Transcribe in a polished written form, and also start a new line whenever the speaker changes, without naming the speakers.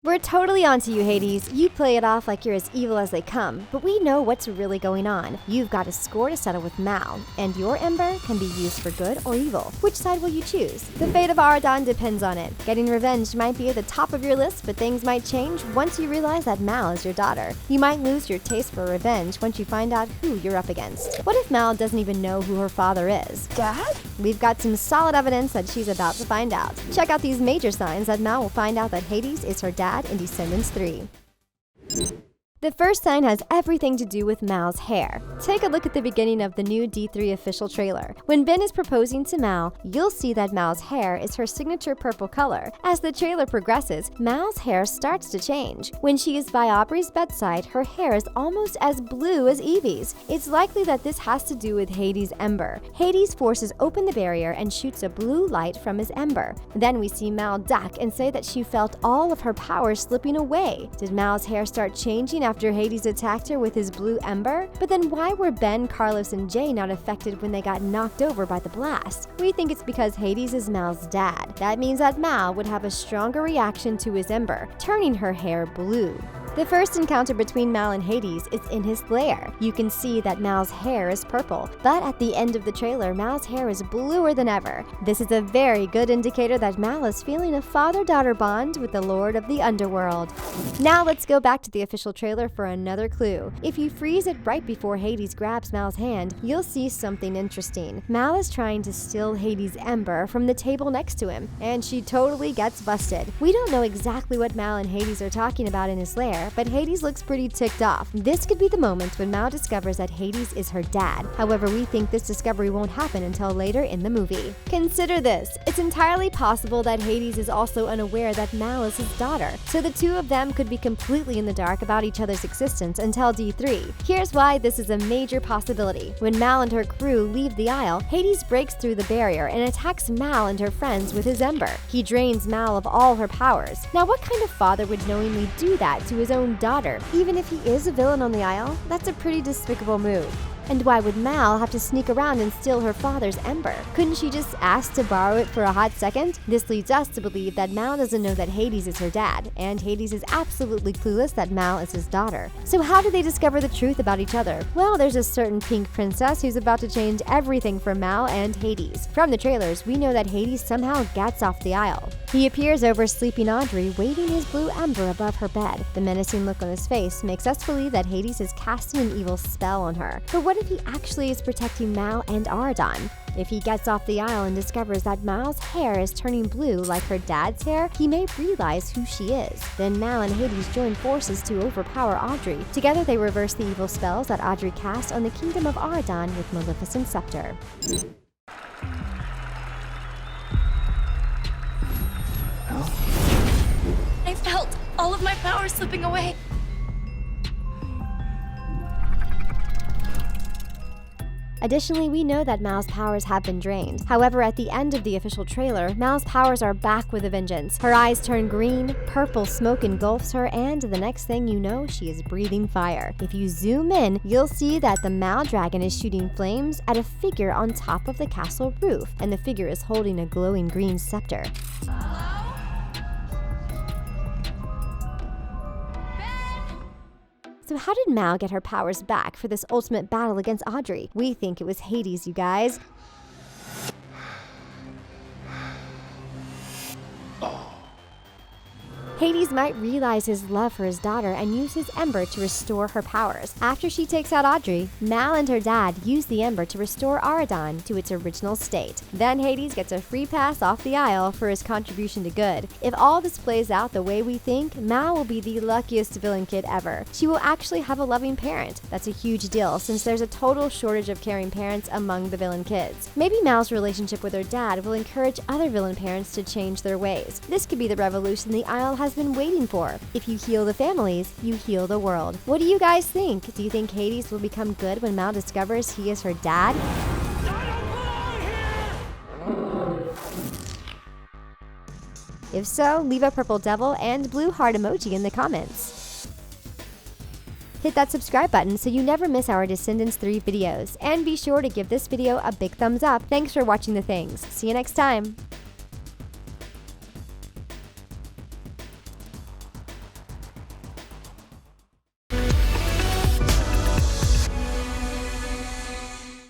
We're totally onto you, Hades. You play it off like you're as evil as they come, but we know what's really going on. You've got a score to settle with Mal, and your Ember can be used for good or evil. Which side will you choose? The fate of Auradon depends on it. Getting revenge might be at the top of your list, but things might change once you realize that Mal is your daughter. You might lose your taste for revenge once you find out who you're up against. What if Mal doesn't even know who her father is?
Dad?
We've got some solid evidence that she's about to find out. Check out these major signs that Mal will find out that Hades is her dad in Descendants 3. The first sign has everything to do with Mal's hair. Take a look at the beginning of the new D3 official trailer. When Ben is proposing to Mal, you'll see that Mal's hair is her signature purple color. As the trailer progresses, Mal's hair starts to change. When she is by Aubrey's bedside, her hair is almost as blue as Evie's. It's likely that this has to do with Hades Ember. Hades forces open the barrier and shoots a blue light from his ember. Then we see Mal duck and say that she felt all of her power slipping away. Did Mal's hair start changing after Hades attacked her with his blue ember? But then why were Ben, Carlos, and Jay not affected when they got knocked over by the blast? We think it's because Hades is Mal's dad. That means that Mal would have a stronger reaction to his ember, turning her hair blue. The first encounter between Mal and Hades is in his lair. You can see that Mal's hair is purple, but at the end of the trailer, Mal's hair is bluer than ever. This is a very good indicator that Mal is feeling a father-daughter bond with the Lord of the Underworld. Now let's go back to the official trailer for another clue. If you freeze it right before Hades grabs Mal's hand, you'll see something interesting. Mal is trying to steal Hades' ember from the table next to him, and she totally gets busted. We don't know exactly what Mal and Hades are talking about in his lair, but Hades looks pretty ticked off. This could be the moment when Mal discovers that Hades is her dad. However, we think this discovery won't happen until later in the movie. Consider this. It's entirely possible that Hades is also unaware that Mal is his daughter, so the two of them could be completely in the dark about each other's existence until D3. Here's why this is a major possibility. When Mal and her crew leave the Isle, Hades breaks through the barrier and attacks Mal and her friends with his ember. He drains Mal of all her powers. Now, what kind of father would knowingly do that to his own daughter? Even if he is a villain on the Isle, that's a pretty despicable move. And why would Mal have to sneak around and steal her father's ember? Couldn't she just ask to borrow it for a hot second? This leads us to believe that Mal doesn't know that Hades is her dad, and Hades is absolutely clueless that Mal is his daughter. So how do they discover the truth about each other? Well, there's a certain pink princess who's about to change everything for Mal and Hades. From the trailers, we know that Hades somehow gets off the Isle. He appears over sleeping Audrey, waving his blue ember above her bed. The menacing look on his face makes us believe that Hades is casting an evil spell on her. But what if he actually is protecting Mal and Auradon? If he gets off the Isle and discovers that Mal's hair is turning blue like her dad's hair, he may realize who she is. Then Mal and Hades join forces to overpower Audrey. Together they reverse the evil spells that Audrey cast on the kingdom of Auradon with Maleficent Scepter.
I felt all of my power slipping away.
Additionally, we know that Mal's powers have been drained. However, at the end of the official trailer, Mal's powers are back with a vengeance. Her eyes turn green, purple smoke engulfs her, and the next thing you know, she is breathing fire. If you zoom in, you'll see that the Mal dragon is shooting flames at a figure on top of the castle roof, and the figure is holding a glowing green scepter. So how did Mal get her powers back for this ultimate battle against Audrey? We think it was Hades, you guys. Hades might realize his love for his daughter and use his ember to restore her powers. After she takes out Audrey, Mal and her dad use the ember to restore Auradon to its original state. Then Hades gets a free pass off the Isle for his contribution to good. If all this plays out the way we think, Mal will be the luckiest villain kid ever. She will actually have a loving parent. That's a huge deal since there's a total shortage of caring parents among the villain kids. Maybe Mal's relationship with her dad will encourage other villain parents to change their ways. This could be the revolution the Isle has been waiting for. If you heal the families, you heal the world. What do you guys think? Do you think Hades will become good when Mal discovers he is her dad? If so, leave a purple devil and blue heart emoji in the comments. Hit that subscribe button so you never miss our Descendants 3 videos. And be sure to give this video a big thumbs up. Thanks for watching the things. See you next time.